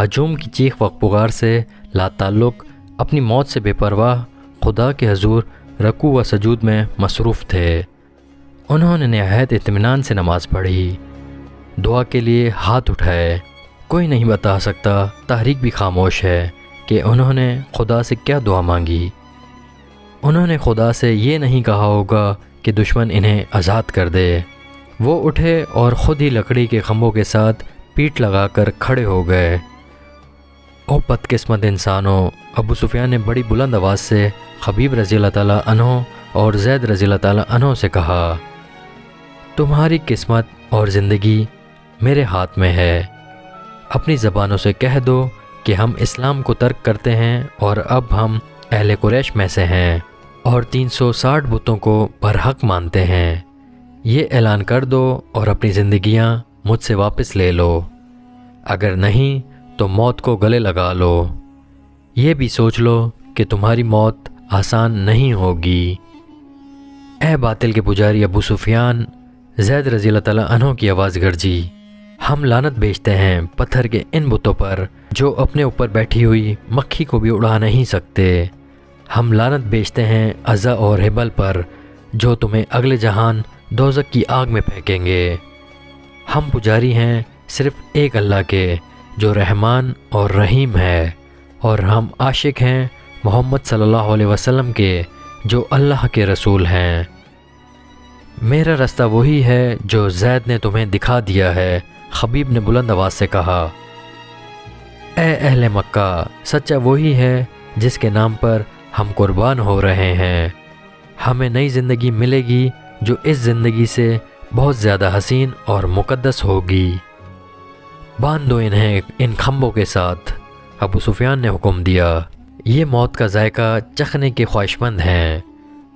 ہجوم کی چیخ و پکار سے لاتعلق اپنی موت سے بے پرواہ خدا کے حضور رکوع و سجود میں مصروف تھے۔ انہوں نے نہایت اطمینان سے نماز پڑھی، دعا کے لیے ہاتھ اٹھائے۔ کوئی نہیں بتا سکتا، تاریخ بھی خاموش ہے کہ انہوں نے خدا سے کیا دعا مانگی۔ انہوں نے خدا سے یہ نہیں کہا ہوگا کہ دشمن انہیں آزاد کر دے۔ وہ اٹھے اور خود ہی لکڑی کے کھمبوں کے ساتھ پیٹھ لگا کر کھڑے ہو گئے۔ او بدقسمت انسانوں، ابو سفیان نے بڑی بلند آواز سے خبیب رضی اللہ تعالیٰ عنہ اور زید رضی اللہ تعالیٰ عنہ سے کہا، تمہاری قسمت اور زندگی میرے ہاتھ میں ہے۔ اپنی زبانوں سے کہہ دو کہ ہم اسلام کو ترک کرتے ہیں اور اب ہم اہل قریش میں سے ہیں اور 360 بتوں کو برحق مانتے ہیں۔ یہ اعلان کر دو اور اپنی زندگیاں مجھ سے واپس لے لو، اگر نہیں تو موت کو گلے لگا لو۔ یہ بھی سوچ لو کہ تمہاری موت آسان نہیں ہوگی۔ اے باطل کے پجاری ابو سفیان، زید رضی اللہ تعالیٰ عنہ کی آواز گرجی، ہم لعنت بیچتے ہیں پتھر کے ان بتوں پر جو اپنے اوپر بیٹھی ہوئی مکھی کو بھی اڑا نہیں سکتے۔ ہم لعنت بیچتے ہیں عزا اور ہبل پر جو تمہیں اگلے جہان دوزخ کی آگ میں پھینکیں گے۔ ہم پجاری ہیں صرف ایک اللہ کے جو رحمان اور رحیم ہے، اور ہم عاشق ہیں محمد صلی اللہ علیہ وسلم کے جو اللہ کے رسول ہیں۔ میرا راستہ وہی ہے جو زید نے تمہیں دکھا دیا ہے، خبیب نے بلند آواز سے کہا۔ اے اہل مکہ، سچا وہی ہے جس کے نام پر ہم قربان ہو رہے ہیں۔ ہمیں نئی زندگی ملے گی جو اس زندگی سے بہت زیادہ حسین اور مقدس ہوگی۔ باندھ دو انہیں ان کھمبوں کے ساتھ، ابو سفیان نے حکم دیا۔ یہ موت کا ذائقہ چکھنے کے خواہشمند ہیں۔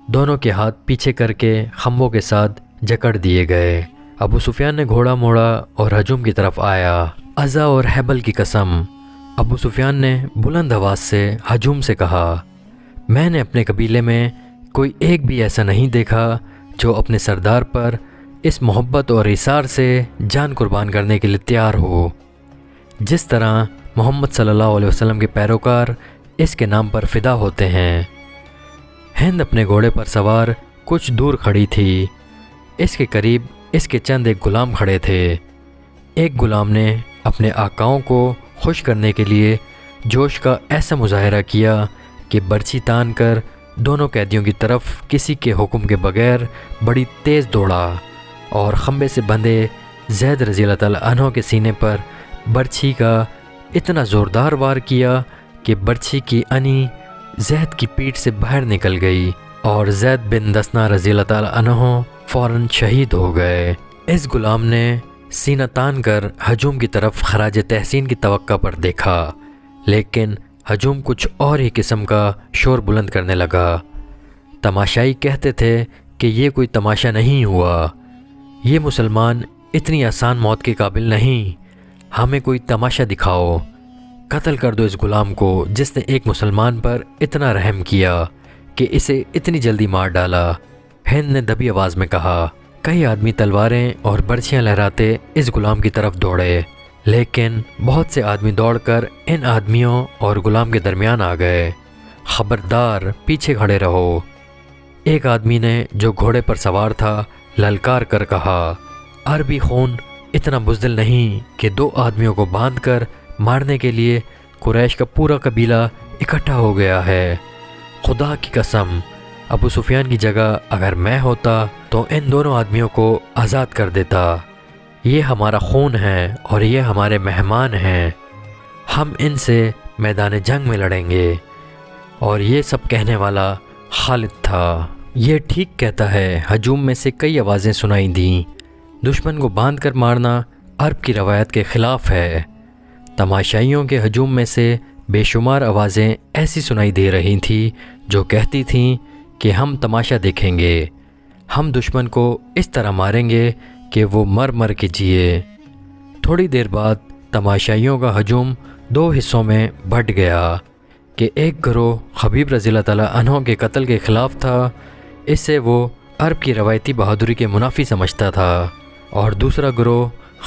دونوں کے ہاتھ پیچھے کر کے کھمبوں کے ساتھ جکڑ دیے گئے۔ ابو سفیان نے گھوڑا موڑا اور ہجوم کی طرف آیا۔ عزا اور ہیبل کی قسم، ابو سفیان نے بلند آواز سے ہجوم سے کہا، میں نے اپنے قبیلے میں کوئی ایک بھی ایسا نہیں دیکھا جو اپنے سردار پر اس محبت اور اثار سے جان قربان کرنے کے لیے تیار ہو جس طرح محمد صلی اللہ علیہ وسلم کے پیروکار اس کے نام پر فدا ہوتے ہیں۔ ہند اپنے گھوڑے پر سوار کچھ دور کھڑی تھی۔ اس کے قریب اس کے چند ایک غلام کھڑے تھے۔ ایک غلام نے اپنے آقاؤں کو خوش کرنے کے لیے جوش کا ایسا مظاہرہ کیا کہ برچھی تان کر دونوں قیدیوں کی طرف کسی کے حکم کے بغیر بڑی تیز دوڑا اور کھمبے سے بندھے زید رضی اللہ تعالیٰ عنہ کے سینے پر برچھی کا اتنا زوردار وار کیا کہ برچھی کی انی زید کی پیٹھ سے باہر نکل گئی اور زید بن دسنا رضی اللہ تعالیٰ عنہ فوراً شہید ہو گئے۔ اس غلام نے سینہ تان کر ہجوم کی طرف خراج تحسین کی توقع پر دیکھا، لیکن ہجوم کچھ اور ہی قسم کا شور بلند کرنے لگا۔ تماشائی کہتے تھے کہ یہ کوئی تماشا نہیں ہوا، یہ مسلمان اتنی آسان موت کے قابل نہیں، ہمیں کوئی تماشا دکھاؤ، قتل کر دو اس غلام کو جس نے ایک مسلمان پر اتنا رحم کیا کہ اسے اتنی جلدی مار ڈالا۔ ہند نے دبی آواز میں کہا۔ کئی آدمی تلواریں اور برچھیاں لہراتے اس غلام کی طرف دوڑے، لیکن بہت سے آدمی دوڑ کر ان آدمیوں اور غلام کے درمیان آ گئے۔ خبردار، پیچھے کھڑے رہو، ایک آدمی نے جو گھوڑے پر سوار تھا للکار کر کہا۔ عربی خون اتنا بزدل نہیں کہ دو آدمیوں کو باندھ کر مارنے کے لیے قریش کا پورا قبیلہ اکٹھا ہو گیا ہے۔ خدا کی قسم، ابو سفیان کی جگہ اگر میں ہوتا تو ان دونوں آدمیوں کو آزاد کر دیتا۔ یہ ہمارا خون ہے اور یہ ہمارے مہمان ہیں، ہم ان سے میدان جنگ میں لڑیں گے۔ اور یہ سب کہنے والا خالد تھا۔ یہ ٹھیک کہتا ہے، ہجوم میں سے کئی آوازیں سنائی دیں۔ دشمن کو باندھ کر مارنا عرب کی روایت کے خلاف ہے۔ تماشائیوں کے ہجوم میں سے بے شمار آوازیں ایسی سنائی دے رہی تھیں جو کہتی تھیں کہ ہم تماشا دیکھیں گے، ہم دشمن کو اس طرح ماریں گے کہ وہ مر مر کے جیے۔ تھوڑی دیر بعد تماشائیوں کا ہجوم دو حصوں میں بٹ گیا کہ ایک گروہ خبیب رضی اللہ تعالیٰ عنہ کے قتل کے خلاف تھا، اسے وہ عرب کی روایتی بہادری کے منافی سمجھتا تھا، اور دوسرا گروہ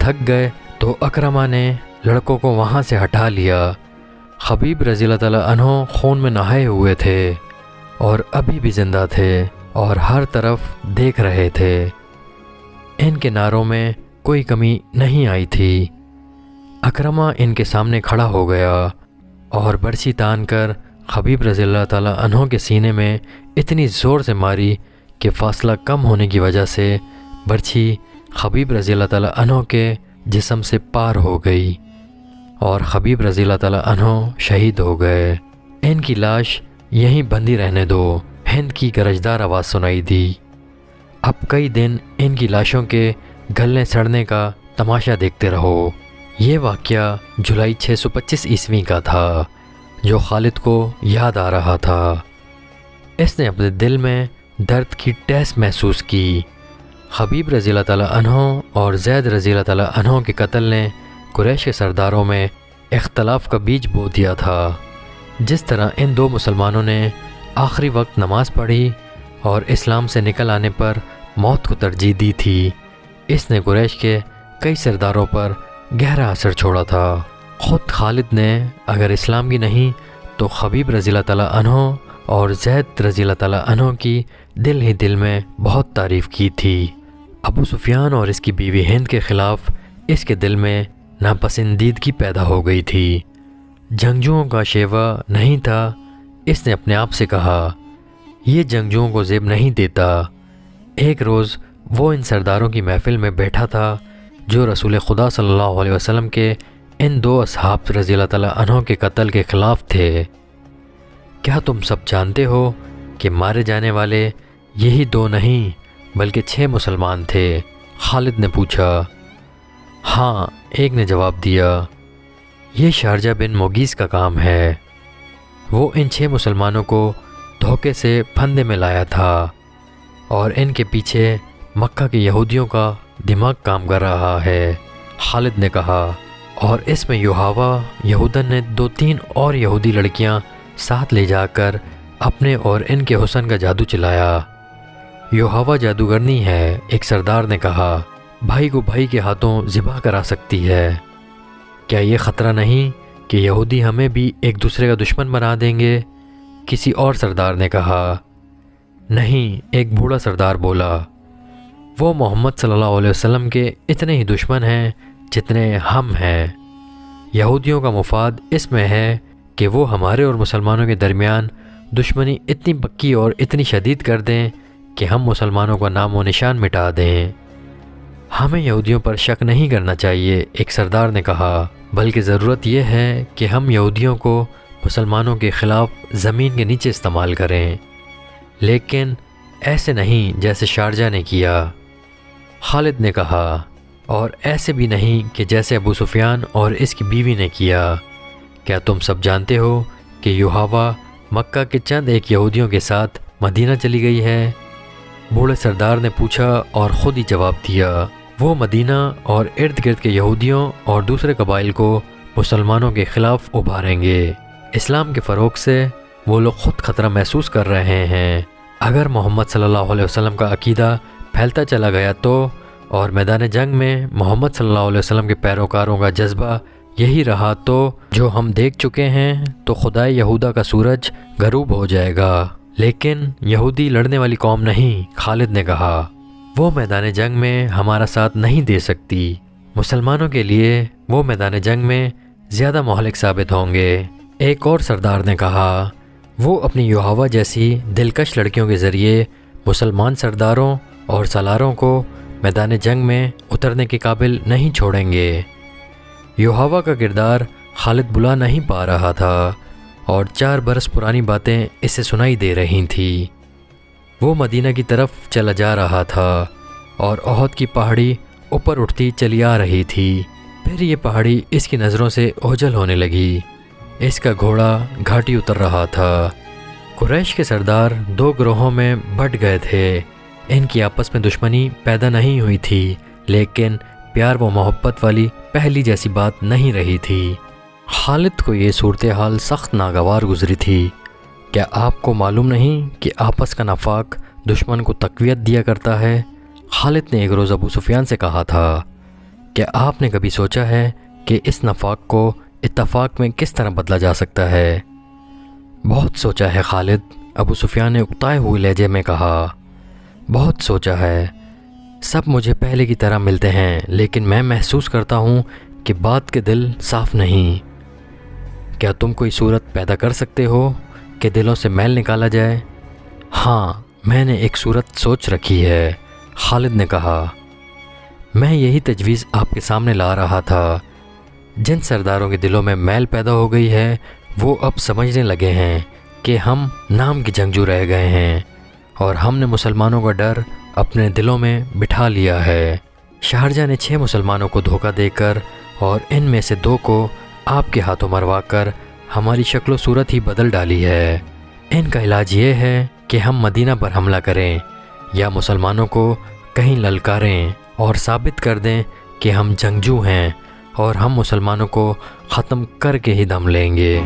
تھک گئے تو اکرمہ نے لڑکوں کو وہاں سے ہٹا لیا۔ خبیب رضی اللہ تعالیٰ عنہ خون میں نہائے ہوئے تھے اور ابھی بھی زندہ تھے اور ہر طرف دیکھ رہے تھے۔ ان کے نعروں میں کوئی کمی نہیں آئی تھی۔ اکرمہ ان کے سامنے کھڑا ہو گیا اور برچھی تان کر خبیب رضی اللہ تعالیٰ عنہ کے سینے میں اتنی زور سے ماری کہ فاصلہ کم ہونے کی وجہ سے برچھی خبیب رضی اللہ تعالیٰ عنہ کے جسم سے پار ہو گئی اور خبیب رضی اللہ تعالیٰ عنہ شہید ہو گئے۔ ان کی لاش یہیں بندھی رہنے دو، ہند کی گرجدار آواز سنائی دی۔ اب کئی دن ان کی لاشوں کے گلنے سڑنے کا تماشا دیکھتے رہو۔ یہ واقعہ جولائی 625 عیسوی کا تھا جو خالد کو یاد آ رہا تھا۔ اس نے اپنے دل میں درد کی ٹھیس محسوس کی۔ خبیب رضی اللہ تعالیٰ عنہ اور زید رضی اللہ تعالیٰ عنہ کے قتل نے قریش کے سرداروں میں اختلاف کا بیج بو دیا تھا۔ جس طرح ان دو مسلمانوں نے آخری وقت نماز پڑھی اور اسلام سے نکل آنے پر موت کو ترجیح دی تھی، اس نے قریش کے کئی سرداروں پر گہرا اثر چھوڑا تھا۔ خود خالد نے اگر اسلام کی نہیں تو خبیب رضی اللہ تعالیٰ عنہ اور زید رضی اللہ تعالیٰ عنہ کی دل ہی دل میں بہت تعریف کی تھی۔ ابو سفیان اور اس کی بیوی ہند کے خلاف اس کے دل میں ناپسندیدگی پیدا ہو گئی تھی۔ جنگجوؤں کا شیوا نہیں تھا۔ اس نے اپنے آپ سے کہا، یہ جنگجوؤں کو زیب نہیں دیتا۔ ایک روز وہ ان سرداروں کی محفل میں بیٹھا تھا جو رسول خدا صلی اللہ علیہ وسلم کے ان دو اصحاب رضی اللہ تعالیٰ عنہ کے قتل کے خلاف تھے۔ کیا تم سب جانتے ہو کہ مارے جانے والے یہی دو نہیں بلکہ 6 مسلمان تھے؟ خالد نے پوچھا۔ ہاں، ایک نے جواب دیا، یہ شارجہ بن مغیث کا کام ہے۔ وہ ان 6 مسلمانوں کو دھوکے سے پھندے میں لایا تھا اور ان کے پیچھے مکہ کے یہودیوں کا دماغ کام کر رہا ہے۔ خالد نے کہا، اور اس میں یوحوا یہودن نے 2-3 اور یہودی لڑکیاں ساتھ لے جا کر اپنے اور ان کے حسن کا جادو چلایا۔ یوحوا جادوگرنی ہے، ایک سردار نے کہا، بھائی کو بھائی کے ہاتھوں ذبح کرا سکتی ہے۔ کیا یہ خطرہ نہیں کہ یہودی ہمیں بھی ایک دوسرے کا دشمن بنا دیں گے؟ کسی اور سردار نے کہا۔ نہیں، ایک بوڑھا سردار بولا، وہ محمد صلی اللہ علیہ وسلم کے اتنے ہی دشمن ہیں جتنے ہم ہیں۔ یہودیوں کا مفاد اس میں ہے کہ وہ ہمارے اور مسلمانوں کے درمیان دشمنی اتنی پکی اور اتنی شدید کر دیں کہ ہم مسلمانوں کا نام و نشان مٹا دیں۔ ہمیں یہودیوں پر شک نہیں کرنا چاہیے، ایک سردار نے کہا، بلکہ ضرورت یہ ہے کہ ہم یہودیوں کو مسلمانوں کے خلاف زمین کے نیچے استعمال کریں، لیکن ایسے نہیں جیسے شارجہ نے کیا۔ خالد نے کہا، اور ایسے بھی نہیں کہ جیسے ابو سفیان اور اس کی بیوی نے کیا۔ کیا تم سب جانتے ہو کہ یوحوا مکہ کے چند ایک یہودیوں کے ساتھ مدینہ چلی گئی ہے؟ بوڑھے سردار نے پوچھا اور خود ہی جواب دیا، وہ مدینہ اور ارد گرد کے یہودیوں اور دوسرے قبائل کو مسلمانوں کے خلاف ابھاریں گے۔ اسلام کے فروغ سے وہ لوگ خود خطرہ محسوس کر رہے ہیں۔ اگر محمد صلی اللہ علیہ وسلم کا عقیدہ پھیلتا چلا گیا تو، اور میدان جنگ میں محمد صلی اللہ علیہ وسلم کے پیروکاروں کا جذبہ یہی رہا تو، جو ہم دیکھ چکے ہیں، تو خدائے یہودا کا سورج غروب ہو جائے گا۔ لیکن یہودی لڑنے والی قوم نہیں، خالد نے کہا، وہ میدان جنگ میں ہمارا ساتھ نہیں دے سکتی۔ مسلمانوں کے لیے وہ میدان جنگ میں زیادہ مہلک ثابت ہوں گے۔ ایک اور سردار نے کہا، وہ اپنی یوحوا جیسی دلکش لڑکیوں کے ذریعے مسلمان سرداروں اور سالاروں کو میدان جنگ میں اترنے کے قابل نہیں چھوڑیں گے۔ یوحوا کا کردار خالد بلا نہیں پا رہا تھا اور 4 برس پرانی باتیں اسے سنائی دے رہی تھیں۔ وہ مدینہ کی طرف چلا جا رہا تھا اور احد کی پہاڑی اوپر اٹھتی چلی آ رہی تھی۔ پھر یہ پہاڑی اس کی نظروں سے اوجھل ہونے لگی۔ اس کا گھوڑا گھاٹی اتر رہا تھا۔ قریش کے سردار 2 گروہوں میں بٹ گئے تھے۔ ان کی آپس میں دشمنی پیدا نہیں ہوئی تھی، لیکن پیار و محبت والی پہلی جیسی بات نہیں رہی تھی۔ خالد کو یہ صورتحال سخت ناگوار گزری تھی۔ کیا آپ کو معلوم نہیں کہ آپس کا نفاق دشمن کو تقویت دیا کرتا ہے؟ خالد نے ایک روز ابو سفیان سے کہا تھا، کیا آپ نے کبھی سوچا ہے کہ اس نفاق کو اتفاق میں کس طرح بدلا جا سکتا ہے؟ بہت سوچا ہے خالد، ابو سفیان نے اکتائے ہوئے لہجے میں کہا۔ بہت سوچا ہے، سب مجھے پہلے کی طرح ملتے ہیں، لیکن میں محسوس کرتا ہوں کہ بات کے دل صاف نہیں۔ کیا تم کوئی صورت پیدا کر سکتے ہو کہ دلوں سے میل نکالا جائے؟ ہاں، میں نے ایک صورت سوچ رکھی ہے، خالد نے کہا۔ میں یہی تجویز آپ کے سامنے لا رہا تھا۔ جن سرداروں کے دلوں میں میل پیدا ہو گئی ہے وہ اب سمجھنے لگے ہیں کہ ہم نام کے جنگجو رہ گئے ہیں اور ہم نے مسلمانوں کا ڈر اپنے دلوں میں بٹھا لیا ہے۔ شارجہ نے 6 مسلمانوں کو دھوکہ دے کر اور ان میں سے 2 کو آپ کے ہاتھوں مروا کر ہماری شکل و صورت ہی بدل ڈالی ہے۔ ان کا علاج یہ ہے کہ ہم مدینہ پر حملہ کریں یا مسلمانوں کو کہیں للکاریں اور ثابت کر دیں کہ ہم جنگجو ہیں اور ہم مسلمانوں کو ختم کر کے ہی دم لیں گے۔